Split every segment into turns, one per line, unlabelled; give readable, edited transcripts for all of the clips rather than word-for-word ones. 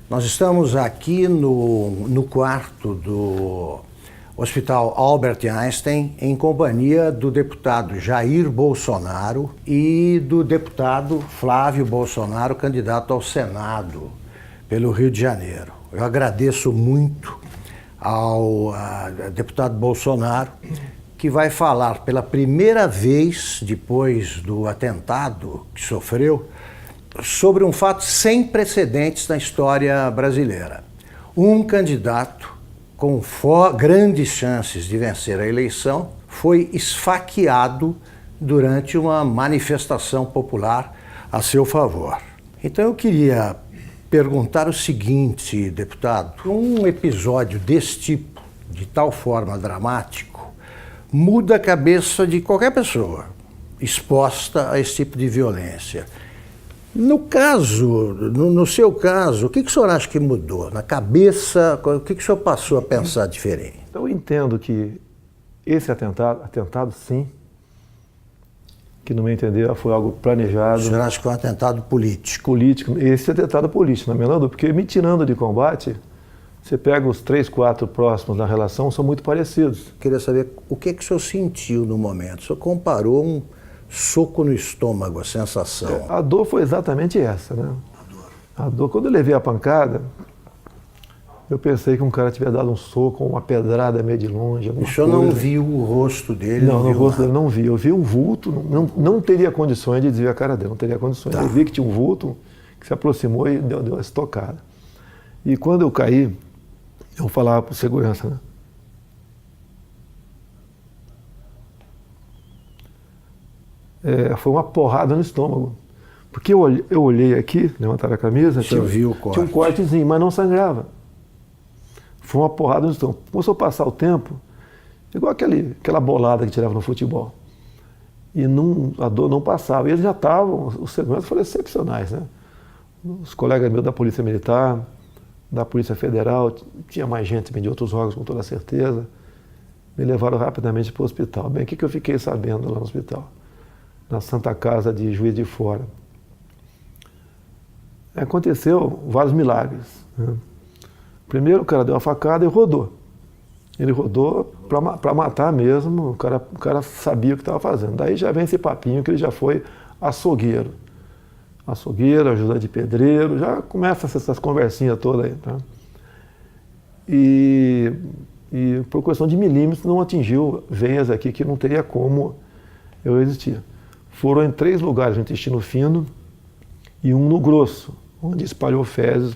Nós estamos aqui no quarto do Hospital Albert Einstein, em companhia do deputado Jair Bolsonaro e do deputado Flávio Bolsonaro, candidato ao Senado pelo Rio de Janeiro. Eu agradeço muito ao deputado Bolsonaro, que vai falar pela primeira vez, depois do atentado que sofreu, sobre um fato sem precedentes na história brasileira. Um candidato com grandes chances de vencer a eleição foi esfaqueado durante uma manifestação popular a seu favor. Então eu queria perguntar o seguinte, deputado: um episódio desse tipo, de tal forma dramático, muda a cabeça de qualquer pessoa exposta a esse tipo de violência. No seu caso, o que o senhor acha que mudou? Na cabeça, o que o senhor passou a pensar diferente?
Eu entendo que esse atentado sim, que no meu entender foi algo planejado.
O senhor acha que é um atentado político?
Político, esse atentado político, na menor dúvida, porque me tirando de combate, você pega os 3, 4 próximos da relação, são muito parecidos.
Queria saber o que o senhor sentiu no momento. O senhor comparou um soco no estômago, a sensação.
A dor foi exatamente essa, né? A dor, quando eu levei a pancada, eu pensei que um cara tivesse dado um soco, uma pedrada meio de longe.
O senhor não viu o rosto dele?
Não, no rosto dele não vi. Eu vi um vulto, não teria condições de desviar a cara dele, não teria condições. Tá. Eu vi que tinha um vulto que se aproximou e deu uma estocada. E quando eu caí, eu falava para o segurança, né? Foi uma porrada no estômago. Porque eu olhei aqui, levantaram a camisa, tinha um cortezinho, mas não sangrava. Foi uma porrada no estômago. Começou a passar o tempo, igual aquela bolada que tirava no futebol. E a dor não passava. E eles já estavam, os seguranças foram excepcionais, né? Os colegas meus da Polícia Militar, da Polícia Federal, tinha mais gente de outros órgãos, com toda certeza, me levaram rapidamente para o hospital. Bem, o que eu fiquei sabendo lá no hospital? Na Santa Casa de Juiz de Fora. Aconteceu vários milagres, né? Primeiro, o cara deu uma facada e rodou. Ele rodou para matar mesmo, o cara sabia o que estava fazendo. Daí já vem esse papinho que ele já foi açougueiro. Açougueiro, ajuda de pedreiro, já começa essas conversinhas todas aí. Tá? E por questão de milímetros não atingiu veias aqui que não teria como eu resistir. Foram em 3 lugares no intestino fino e um no grosso, onde espalhou fezes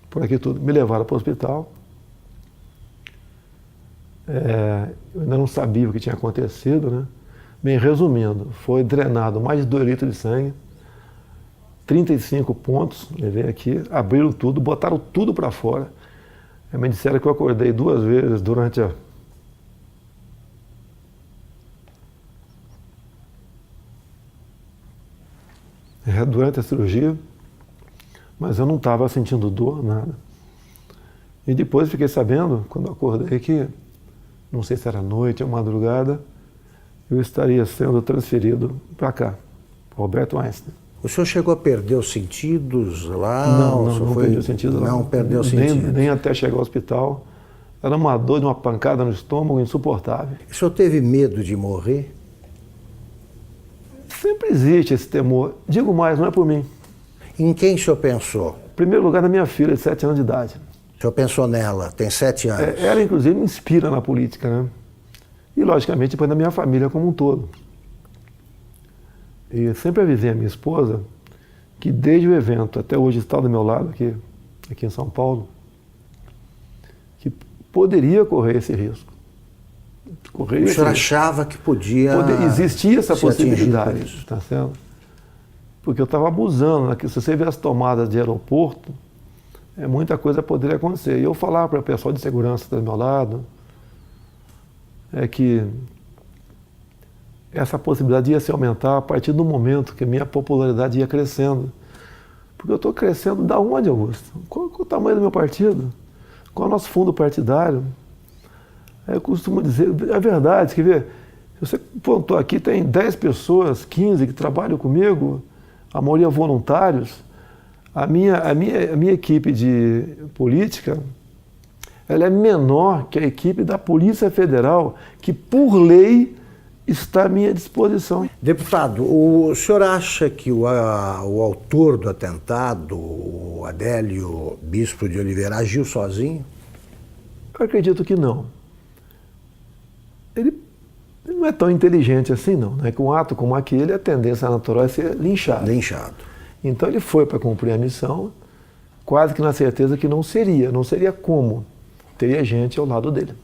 por aqui tudo. Me levaram para o hospital. Eu ainda não sabia o que tinha acontecido, né? Bem, resumindo, foi drenado mais de 2 litros de sangue, 35 pontos, levei aqui, abriram tudo, botaram tudo para fora. Me disseram que eu acordei 2 vezes durante a cirurgia, mas eu não estava sentindo dor, nada. E depois fiquei sabendo, quando eu acordei, que, não sei se era noite ou madrugada, eu estaria sendo transferido para cá, para Alberto Einstein.
O senhor chegou a perder os sentidos lá?
Não perdi os sentidos lá.
Não perdeu os sentidos?
Nem até chegar ao hospital. Era uma dor de uma pancada no estômago insuportável.
O senhor teve medo de morrer?
Sempre existe esse temor. Digo mais, não é por mim.
Em quem o senhor pensou?
Em primeiro lugar, na minha filha, de 7 anos de idade.
O senhor pensou nela, tem 7 anos.
Ela, inclusive, me inspira na política, né? E, logicamente, depois da minha família como um todo. E sempre avisei a minha esposa que, desde o evento até hoje, está do meu lado, aqui em São Paulo, que poderia correr esse risco.
O senhor achava que
existia essa possibilidade, tá certo? Porque eu estava abusando, né? Se você vê as tomadas de aeroporto, muita coisa poderia acontecer. E eu falava para o pessoal de segurança do meu lado, que essa possibilidade ia se aumentar a partir do momento que a minha popularidade ia crescendo. Porque eu estou crescendo da onde, Augusto? Qual é o tamanho do meu partido? Qual é o nosso fundo partidário? Eu costumo dizer, é verdade, quer ver? Se você pontou aqui, tem 10 pessoas, 15 que trabalham comigo, a maioria voluntários. A minha equipe de política, ela é menor que a equipe da Polícia Federal, que por lei está à minha disposição.
Deputado, o senhor acha que o autor do atentado, o Adélio Bispo de Oliveira, agiu sozinho?
Eu acredito que não. Ele não é tão inteligente assim, não. Né? Que um ato como aquele, a tendência natural é ser linchado. Então ele foi para cumprir a missão, quase que na certeza que não seria como. Teria gente ao lado dele.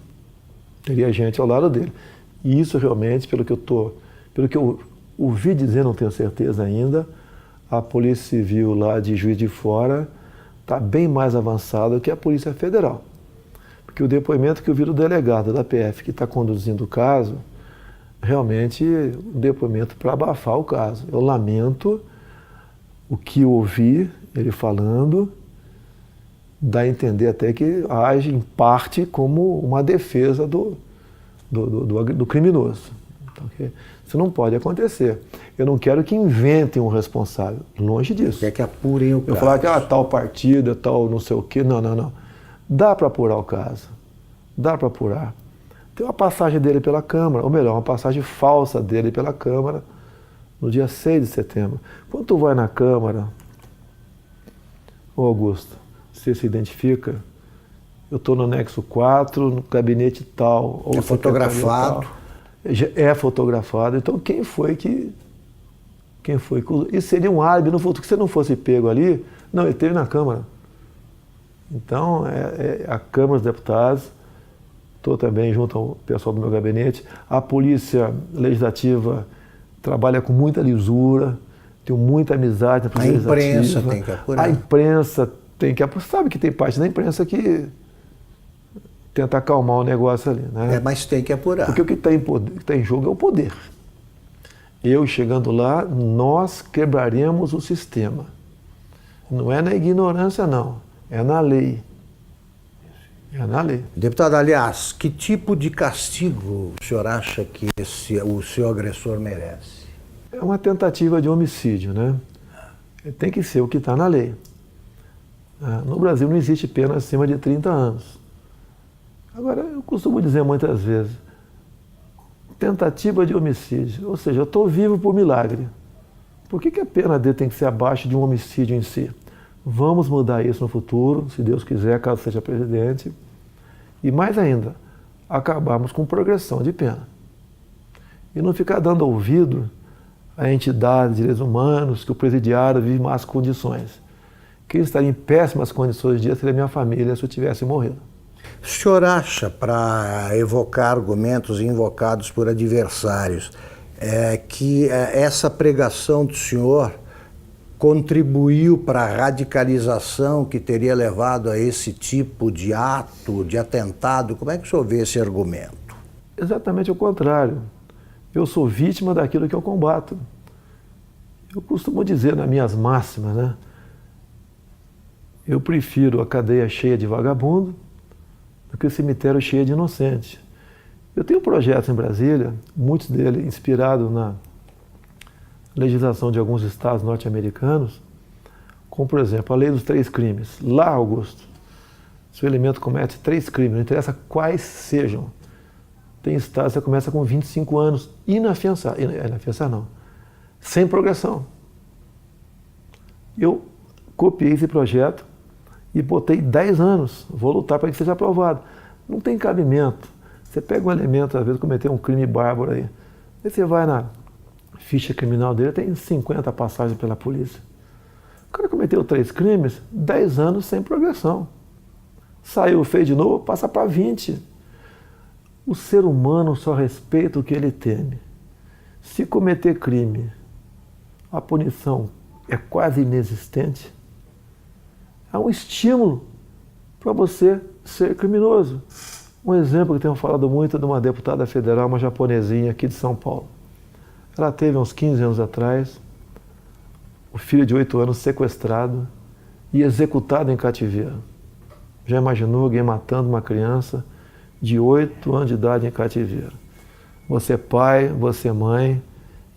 E isso realmente, pelo que eu ouvi dizer, não tenho certeza ainda, a Polícia Civil lá de Juiz de Fora está bem mais avançada que a Polícia Federal. Porque o depoimento que eu vi do delegado da PF que está conduzindo o caso, realmente um depoimento para abafar o caso. Eu lamento o que eu ouvi ele falando, dá a entender até que age em parte como uma defesa do criminoso. Então, isso não pode acontecer. Eu não quero que inventem um responsável, longe disso.
Quer que apurem o caso.
Eu falar que tal partida, tal não sei o quê, não. Dá para apurar o caso, dá para apurar. Tem uma passagem dele pela Câmara, ou melhor, uma passagem falsa dele pela Câmara, no dia 6 de setembro. Quando tu vai na Câmara, ô Augusto, você se identifica, eu estou no anexo 4, no gabinete tal. Ou
é fotografado.
Tal. É fotografado. Então quem foi que... Isso seria um álibi no futuro, que se não fosse pego ali, não, ele esteve na Câmara. Então, a Câmara dos Deputados, estou também junto ao pessoal do meu gabinete, a Polícia Legislativa trabalha com muita lisura, tenho muita amizade na Polícia Legislativa.
A imprensa tem que apurar.
A imprensa tem que apurar. Sabe que tem parte da imprensa que tenta acalmar o negócio ali, né?
Mas tem que apurar.
Porque o que está em jogo é o poder. Eu chegando lá, nós quebraremos o sistema. Não é na ignorância, não. É na lei. É na lei.
Deputado, aliás, que tipo de castigo o senhor acha que o seu agressor merece?
É uma tentativa de homicídio, né? Tem que ser o que está na lei. No Brasil não existe pena acima de 30 anos. Agora, eu costumo dizer muitas vezes, tentativa de homicídio, ou seja, eu estou vivo por milagre. Por que a pena dele tem que ser abaixo de um homicídio em si? Vamos mudar isso no futuro, se Deus quiser, caso seja presidente. E mais ainda, acabarmos com progressão de pena. E não ficar dando ouvido a entidades de direitos humanos que o presidiário vive em más condições. Quem estaria em péssimas condições de dia seria minha família se eu tivesse morrido.
O senhor acha, para evocar argumentos invocados por adversários, que essa pregação do senhor contribuiu para a radicalização que teria levado a esse tipo de ato, de atentado? Como é que o senhor vê esse argumento?
Exatamente o contrário. Eu sou vítima daquilo que eu combato. Eu costumo dizer nas minhas máximas, né? Eu prefiro a cadeia cheia de vagabundo do que o cemitério cheio de inocente. Eu tenho projetos em Brasília, muitos deles inspirados na legislação de alguns estados norte-americanos, como, por exemplo, a lei dos 3 crimes. Lá, Augusto, se o elemento comete 3 crimes, não interessa quais sejam, tem estados que você começa com 25 anos, inafiançado, não, sem progressão. Eu copiei esse projeto e botei 10 anos, vou lutar para que seja aprovado. Não tem cabimento. Você pega um elemento, às vezes, cometer um crime bárbaro aí você vai na ficha criminal dele, tem 50 passagens pela polícia. O cara cometeu 3 crimes, 10 anos sem progressão. Saiu, fez de novo, passa para 20. O ser humano só respeita o que ele teme. Se cometer crime, a punição é quase inexistente, há um estímulo para você ser criminoso. Um exemplo que tenho falado muito é de uma deputada federal, uma japonesinha aqui de São Paulo. Ela teve uns 15 anos atrás, o filho de 8 anos sequestrado e executado em cativeiro. Já imaginou alguém matando uma criança de 8 anos de idade em cativeiro? Você é pai, você é mãe,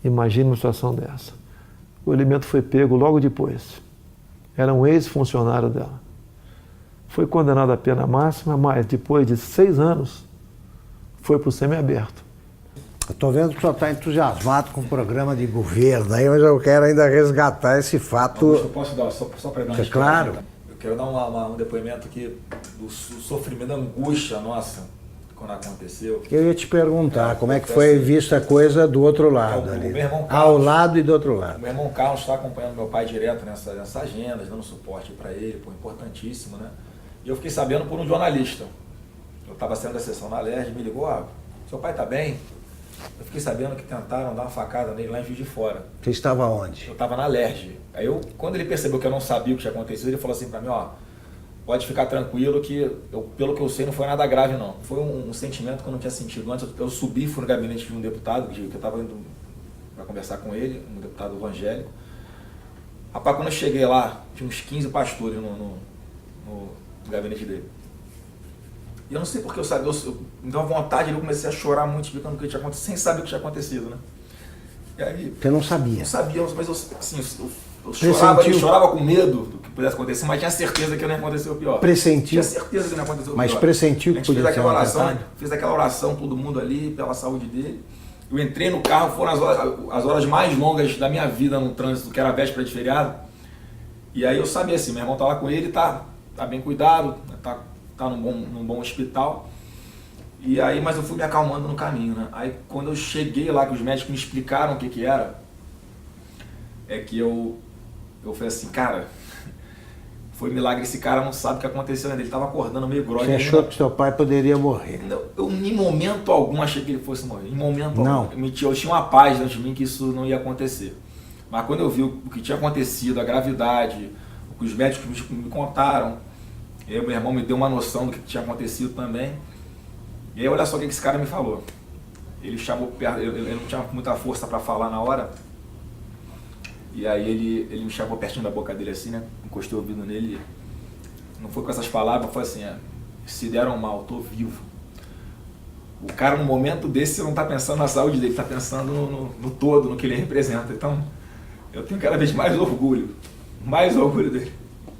imagine uma situação dessa. O elemento foi pego logo depois. era um ex-funcionário dela. Foi condenado à pena máxima, mas depois de 6 anos foi para o semiaberto.
Eu estou vendo que o senhor está entusiasmado com o programa de governo aí, mas eu quero ainda resgatar esse fato.
Eu posso dar, só para dar uma
história? Claro.
Eu quero dar um depoimento aqui do sofrimento, da angústia nossa quando aconteceu.
Eu ia te perguntar como é que foi vista a coisa do outro lado ali.
Meu irmão Carlos,
ao lado e do outro lado.
Meu irmão Carlos está acompanhando meu pai direto nessa agenda, dando suporte para ele, pô, importantíssimo, né? E eu fiquei sabendo por um jornalista. Eu estava saindo da sessão na LERJ, me ligou, seu pai está bem? Eu fiquei sabendo que tentaram dar uma facada nele lá em Juiz de Fora.
Você estava onde?
Eu estava na LERJ. Aí quando ele percebeu que eu não sabia o que tinha acontecido, ele falou assim para mim, pode ficar tranquilo que, pelo que eu sei, não foi nada grave não. Foi um sentimento que eu não tinha sentido antes. Eu subi, fui no gabinete de um deputado, que eu estava indo para conversar com ele, um deputado evangélico. Rapaz, quando eu cheguei lá, tinha uns 15 pastores no gabinete dele. E eu não sei porque eu sabia, me deu uma vontade, eu comecei a chorar muito, explicando o que tinha acontecido, sem saber o que tinha acontecido, né? E aí,
você não sabia?
Não sabia, mas eu chorava com medo do que pudesse acontecer, mas tinha certeza que não ia acontecer o pior.
Pressentiu?
Tinha certeza que não ia acontecer o pior.
Mas pressentiu que podia ser uma
fiz aquela oração, todo mundo ali, pela saúde dele. Eu entrei no carro, foram as horas mais longas da minha vida no trânsito, que era a véspera de feriado. E aí eu sabia assim, meu irmão tá lá com ele, tá bem cuidado, tá num bom hospital. E aí, mas eu fui me acalmando no caminho, né? Aí quando eu cheguei lá, que os médicos me explicaram o que era, é que eu falei assim, cara, foi milagre, esse cara não sabe o que aconteceu ainda, ele estava acordando meio grogue.
Você achou que seu pai poderia morrer?
Eu em momento algum achei que ele fosse morrer, em momento
não.
Algum. Eu tinha uma paz dentro de mim que isso não ia acontecer. Mas quando eu vi o que tinha acontecido, a gravidade, o que os médicos me contaram, meu irmão me deu uma noção do que tinha acontecido também. E aí olha só o que esse cara me falou. Ele chamou perto, ele não tinha muita força para falar na hora. E aí ele me chamou pertinho da boca dele assim, né? Encostei o ouvido nele. Não foi com essas palavras, foi assim, se deram mal, tô vivo. O cara no momento desse não tá pensando na saúde dele, tá pensando no todo, no que ele representa. Então, eu tenho cada vez mais orgulho dele.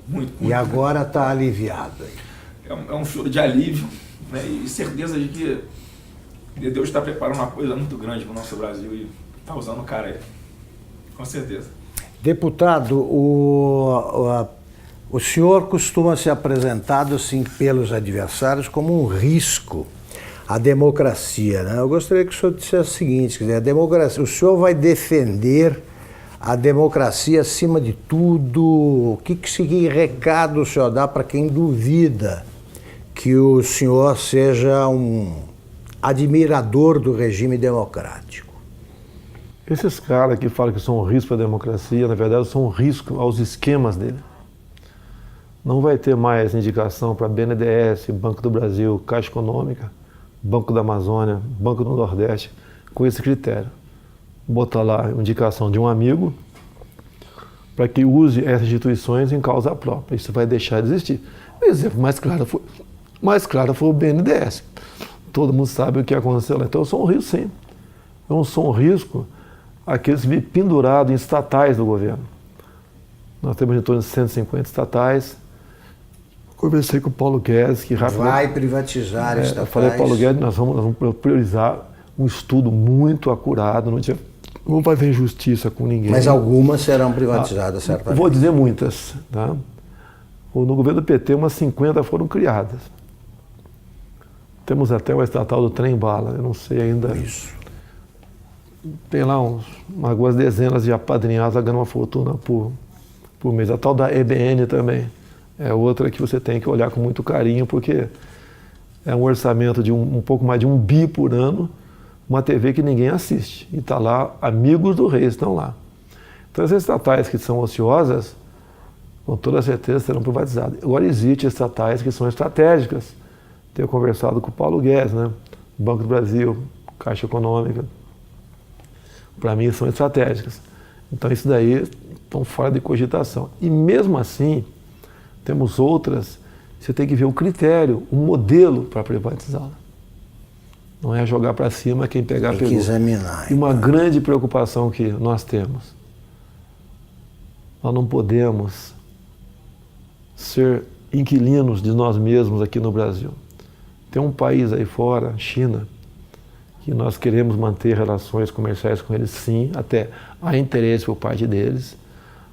Muito.
E agora tá aliviado.
É um choro de alívio, né? E certeza de que Deus está preparando uma coisa muito grande para o nosso Brasil e está usando o cara aí. Com certeza.
Deputado, o senhor costuma ser apresentado assim pelos adversários como um risco à democracia, né? Eu gostaria que o senhor dissesse o seguinte, quer dizer, a democracia, o senhor vai defender a democracia acima de tudo? Que recado o senhor dá para quem duvida que o senhor seja um admirador do regime democrático?
Esses caras que falam que são um risco para a democracia, na verdade, são um risco aos esquemas dele. Não vai ter mais indicação para BNDES, Banco do Brasil, Caixa Econômica, Banco da Amazônia, Banco do Nordeste, com esse critério. Botar lá a indicação de um amigo para que use essas instituições em causa própria. Isso vai deixar de existir. O exemplo mais claro foi o BNDES. Todo mundo sabe o que aconteceu lá. Então eu sou um risco, sim. Eu não sou um risco àqueles que vivem pendurados em estatais do governo. Nós temos em torno de 150 estatais. Conversei com o Paulo Guedes, que rapidamente...
Vai privatizar estatais.
Eu falei, Paulo Guedes, nós vamos priorizar um estudo muito acurado, não vamos fazer injustiça com ninguém.
Mas algumas serão privatizadas, certamente.
Vou dizer muitas. Tá? No governo do PT, umas 50 foram criadas. Temos até o estatal do trem-bala, eu não sei ainda.
Isso.
Tem lá algumas dezenas de apadrinhados ganhando uma fortuna por mês. A tal da EBN também é outra que você tem que olhar com muito carinho, porque é um orçamento de um pouco mais de 1 bi por ano, uma TV que ninguém assiste. E está lá, amigos do rei estão lá. Então essas estatais que são ociosas, com toda certeza serão privatizadas. Agora existem estatais que são estratégicas. Tenho conversado com o Paulo Guedes, né? Banco do Brasil, Caixa Econômica. Para mim são estratégicas. Então isso daí estão fora de cogitação. E mesmo assim, temos outras, você tem que ver o critério, o modelo para privatizá-la. Não é jogar para cima quem pegar pegou.
Tem que examinar.
E uma grande preocupação que nós temos. Nós não podemos ser inquilinos de nós mesmos aqui no Brasil. Tem um país aí fora, China, que nós queremos manter relações comerciais com eles, sim, até há interesse por parte deles,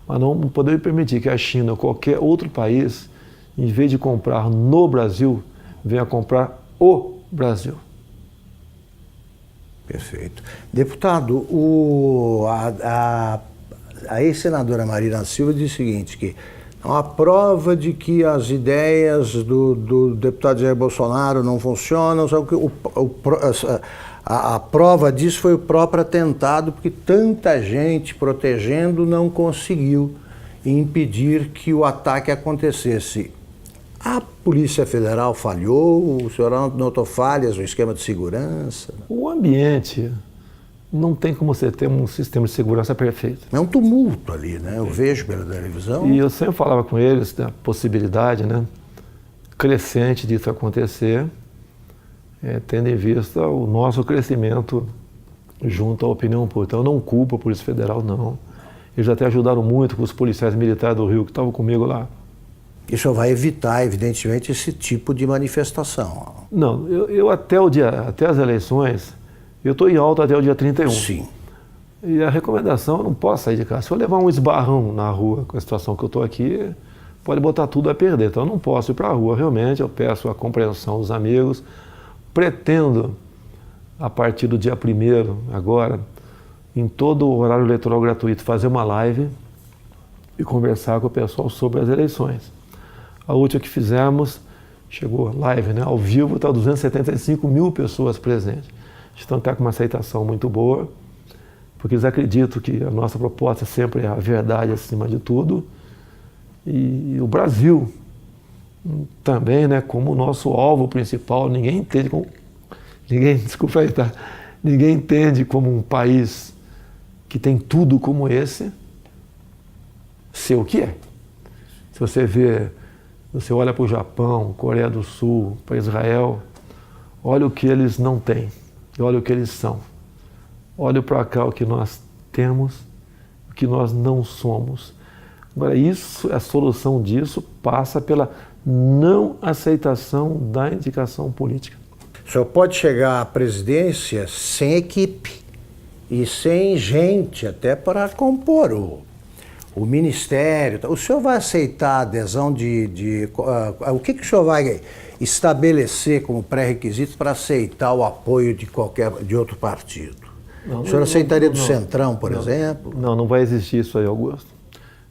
mas não podemos permitir que a China ou qualquer outro país, em vez de comprar no Brasil, venha comprar o Brasil.
Perfeito. Deputado, a ex-senadora Marina Silva disse o seguinte, que a prova de que as ideias do deputado Jair Bolsonaro não funcionam, sabe que a prova disso foi o próprio atentado, porque tanta gente protegendo não conseguiu impedir que o ataque acontecesse. A Polícia Federal falhou? O senhor notou falhas no esquema de segurança?
O ambiente não tem como você ter um sistema de segurança perfeito.
É um tumulto ali, né? Eu vejo pela televisão.
E eu sempre falava com eles da possibilidade, né, crescente disso acontecer, tendo em vista o nosso crescimento junto à opinião pública. Então eu não culpo a Polícia Federal, não. Eles até ajudaram muito com os policiais militares do Rio que estavam comigo lá.
Isso vai evitar, evidentemente, esse tipo de manifestação.
Não, eu até as eleições, eu estou em alta até o dia 31.
Sim.
E a recomendação, eu não posso sair de casa. Se eu levar um esbarrão na rua com a situação que eu estou aqui, pode botar tudo a perder. Então eu não posso ir para a rua, realmente. Eu peço a compreensão dos amigos. Pretendo, a partir do dia 1º, agora, em todo o horário eleitoral gratuito, fazer uma live e conversar com o pessoal sobre as eleições. A última que fizemos, chegou live, né, ao vivo, está 275 mil pessoas presentes. Então está com uma aceitação muito boa, porque eles acreditam que a nossa proposta sempre é a verdade acima de tudo. E o Brasil também, né, como o nosso alvo principal, ninguém entende como um país que tem tudo como esse, ser o que é. Se você olha para o Japão, Coreia do Sul, para Israel, olha o que eles não têm, olha o que eles são. Olha para cá o que nós temos, o que nós não somos. Agora, a solução disso passa pela não aceitação da indicação política.
O senhor pode chegar à presidência sem equipe e sem gente até para compor o ministério. O senhor vai aceitar a adesão o que o senhor vai estabelecer como pré-requisito para aceitar o apoio de outro partido? O senhor aceitaria do Centrão, por exemplo?
Não vai existir isso aí, Augusto.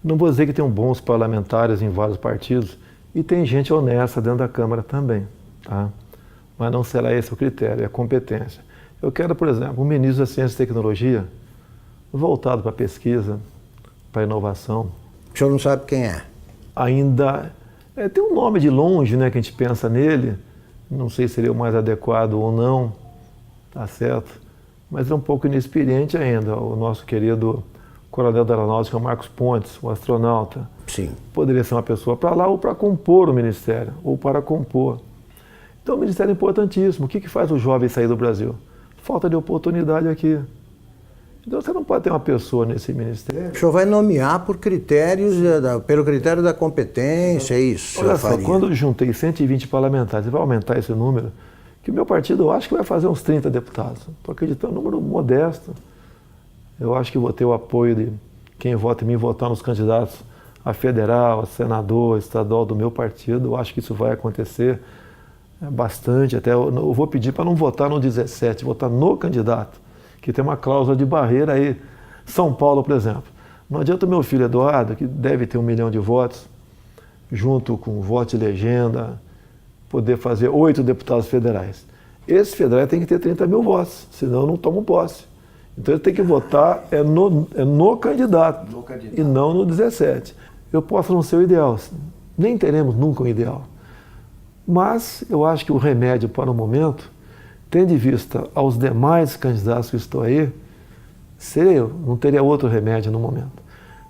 Não vou dizer que tem bons parlamentares em vários partidos e tem gente honesta dentro da Câmara também, tá? Mas não será esse o critério, é a competência. Eu quero, por exemplo, um ministro da Ciência e Tecnologia voltado para a pesquisa, para a inovação.
O senhor não sabe quem é?
Ainda tem um nome de longe, né, que a gente pensa nele, não sei se seria o mais adequado ou não, tá certo? Mas é um pouco inexperiente ainda, o nosso querido coronel da Aeronáutica, Marcos Pontes, o astronauta.
Sim.
Poderia ser uma pessoa para lá ou para compor o ministério, ou para compor. Então o ministério é importantíssimo. O que faz o jovem sair do Brasil? Falta de oportunidade aqui. Então você não pode ter uma pessoa nesse ministério.
O senhor vai nomear pelo critério da competência, é isso?
Olha só, quando eu juntei 120 parlamentares, vai aumentar esse número, que o meu partido, eu acho que vai fazer uns 30 deputados. Estou acreditando, um número modesto. Eu acho que vou ter o apoio de quem vota em mim, votar nos candidatos a federal, a senador, a estadual do meu partido. Eu acho que isso vai acontecer bastante. Até eu vou pedir para não votar no 17, votar no candidato, que tem uma cláusula de barreira aí. São Paulo, por exemplo. Não adianta o meu filho Eduardo, que deve ter 1 milhão de votos, junto com o voto de legenda, poder fazer 8 deputados federais. Esse federal tem que ter 30 mil votos, senão não tomam posse. Então ele tem que votar no candidato, e não no 17. Eu posso não ser o ideal, nem teremos nunca um ideal. Mas eu acho que o remédio para o momento, tendo em vista aos demais candidatos que estão aí, seria eu, não teria outro remédio no momento.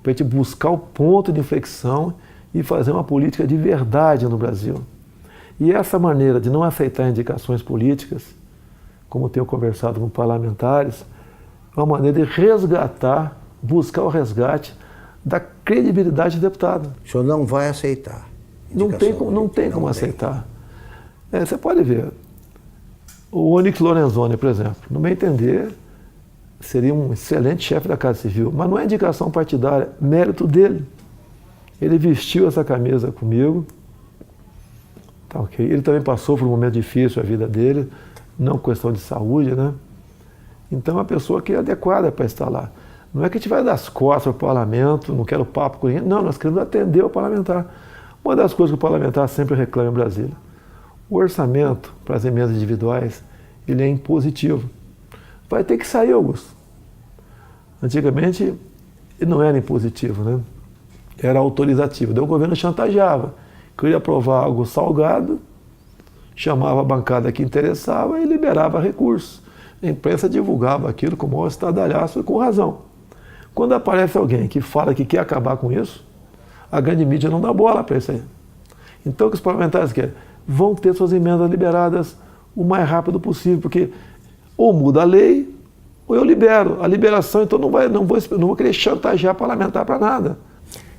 Para a gente buscar o ponto de inflexão e fazer uma política de verdade no Brasil. E essa maneira de não aceitar indicações políticas, como tenho conversado com parlamentares, é uma maneira de resgatar, buscar o resgate da credibilidade do deputado.
O senhor não vai aceitar.
Não tem como aceitar. Você pode ver. O Onyx Lorenzoni, por exemplo, no meu entender, seria um excelente chefe da Casa Civil, mas não é indicação partidária, mérito dele. Ele vestiu essa camisa comigo, tá ok? Ele também passou por um momento difícil a vida dele, não questão de saúde, né? Então é uma pessoa que é adequada para estar lá. Não é que a gente vai dar as costas para o parlamento, não quero papo com ninguém, não, nós queremos atender o parlamentar. Uma das coisas que o parlamentar sempre reclama em Brasília, o orçamento para as emendas individuais, ele é impositivo. Vai ter que sair, Augusto. Antigamente, ele não era impositivo, né? Era autorizativo. Daí o governo chantageava. Queria aprovar algo salgado, chamava a bancada que interessava e liberava recursos. A imprensa divulgava aquilo com o maior estardalhaço e com razão. Quando aparece alguém que fala que quer acabar com isso, a grande mídia não dá bola para isso aí. Então o que os parlamentares querem? Vão ter suas emendas liberadas o mais rápido possível, porque ou muda a lei ou eu libero. A liberação, então, não vou querer chantagear parlamentar para nada.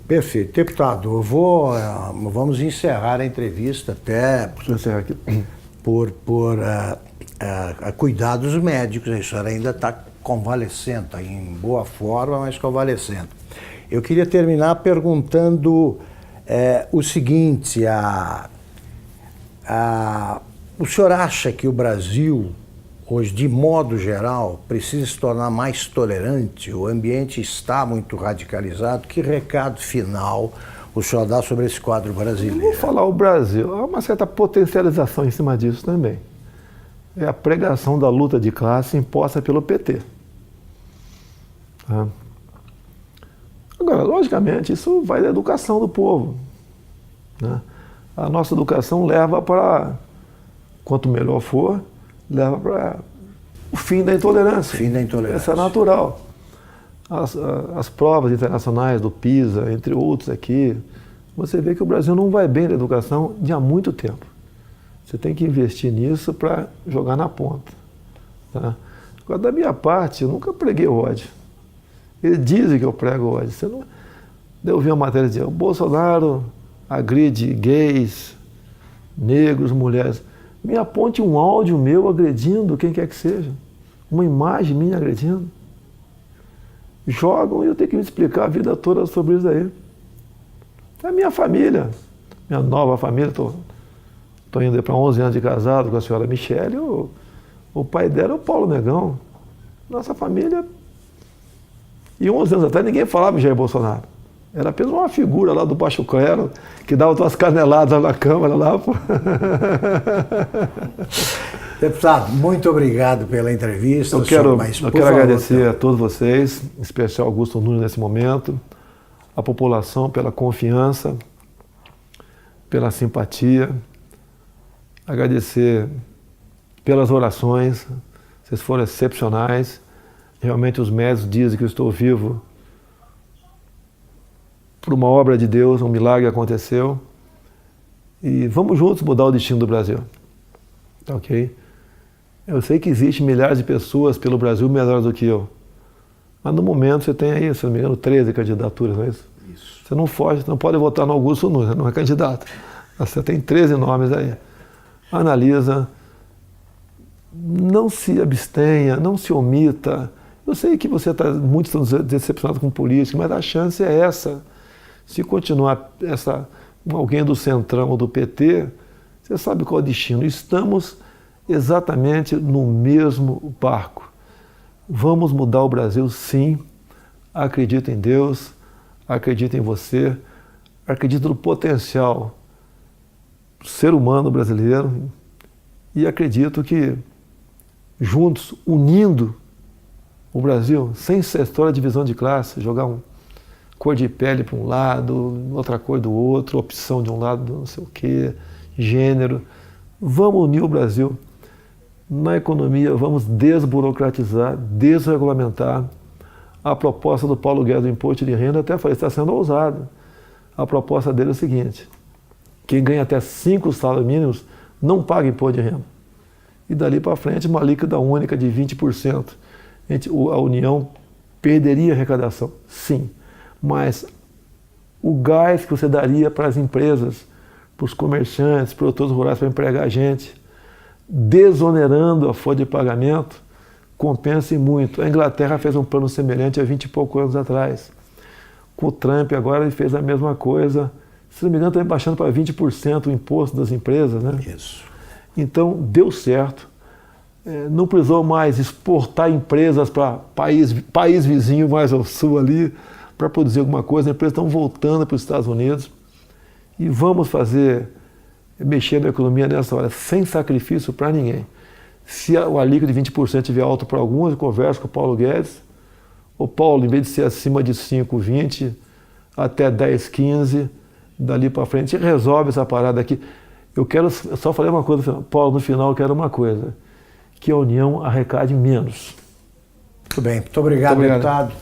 Perfeito. Deputado, vamos encerrar a entrevista até por cuidados médicos. A senhora ainda está convalescendo, está em boa forma, mas convalescendo. Eu queria terminar perguntando o seguinte, o senhor acha que o Brasil, hoje, de modo geral, precisa se tornar mais tolerante? O ambiente está muito radicalizado. Que recado final o senhor dá sobre esse quadro brasileiro?
Eu vou falar o Brasil. Há uma certa potencialização em cima disso também. É a pregação da luta de classe imposta pelo PT. Tá? Agora, logicamente, isso vai da educação do povo, né? A nossa educação leva para, quanto melhor for, leva para o fim da intolerância.
Fim da intolerância.
Isso é natural. As provas internacionais do PISA, entre outros aqui, você vê que o Brasil não vai bem na educação de há muito tempo. Você tem que investir nisso para jogar na ponta. Tá? Agora, da minha parte, eu nunca preguei ódio. Eles dizem que eu prego ódio. Você não... Eu vi uma matéria dizendo, o Bolsonaro agride gays, negros, mulheres. Me aponte um áudio meu agredindo quem quer que seja. Uma imagem minha agredindo. Jogam e eu tenho que me explicar a vida toda sobre isso aí. É a minha família, minha nova família. Estou indo para 11 anos de casado com a senhora Michele. O pai dela é o Paulo Negão. Nossa família. E 11 anos atrás ninguém falava em Jair Bolsonaro. Era apenas uma figura lá do baixo clero que dava umas caneladas na Câmara lá.
Deputado, muito obrigado pela entrevista.
Eu quero agradecer a todos vocês, em especial Augusto Nunes nesse momento, a população pela confiança, pela simpatia, agradecer pelas orações, vocês foram excepcionais. Realmente os médicos dizem que eu estou vivo por uma obra de Deus, um milagre aconteceu. E vamos juntos mudar o destino do Brasil. Tá ok? Eu sei que existem milhares de pessoas pelo Brasil melhores do que eu. Mas no momento você tem aí, se não me engano, 13 candidaturas, não é isso? Isso. Você não foge, você não pode votar no Augusto Nunes, não é candidato. Você tem 13 nomes aí. Analisa, não se abstenha, não se omita. Eu sei que você está muito decepcionado com política, mas a chance é essa. Se continuar alguém do Centrão ou do PT, você sabe qual é o destino. Estamos exatamente no mesmo barco. Vamos mudar o Brasil, sim. Acredito em Deus, acredito em você, acredito no potencial do ser humano brasileiro e acredito que juntos, unindo o Brasil, sem essa história de divisão de classe, jogar cor de pele para um lado, outra cor do outro, opção de um lado, não sei o quê, gênero. Vamos unir o Brasil. Na economia, vamos desburocratizar, desregulamentar. A proposta do Paulo Guedes do imposto de renda, até falei, está sendo ousada. A proposta dele é o seguinte, quem ganha até 5 salários mínimos não paga imposto de renda. E dali para frente, uma líquida única de 20%. A União perderia arrecadação, sim. Mas o gás que você daria para as empresas para os comerciantes, produtores rurais para empregar gente, desonerando a folha de pagamento, compensa muito. A Inglaterra fez um plano semelhante há 20 e poucos anos atrás. Com o Trump agora ele fez a mesma coisa. Se não me engano, está baixando para 20% o imposto das empresas, né?
Isso.
Então, deu certo. Não precisou mais exportar empresas para país vizinho mais ao sul ali para produzir alguma coisa. As empresas estão voltando para os Estados Unidos e vamos mexer na economia nessa hora, sem sacrifício para ninguém. Se o alíquoto de 20% estiver alto para alguns, eu converso com o Paulo Guedes. O Paulo, em vez de ser acima de 5, 20, até 10, 15, dali para frente, resolve essa parada aqui. Eu só falei uma coisa, Paulo, no final eu quero uma coisa, que a União arrecade menos.
Muito bem, muito obrigado, deputado.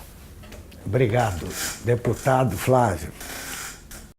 Obrigado, deputado Flávio.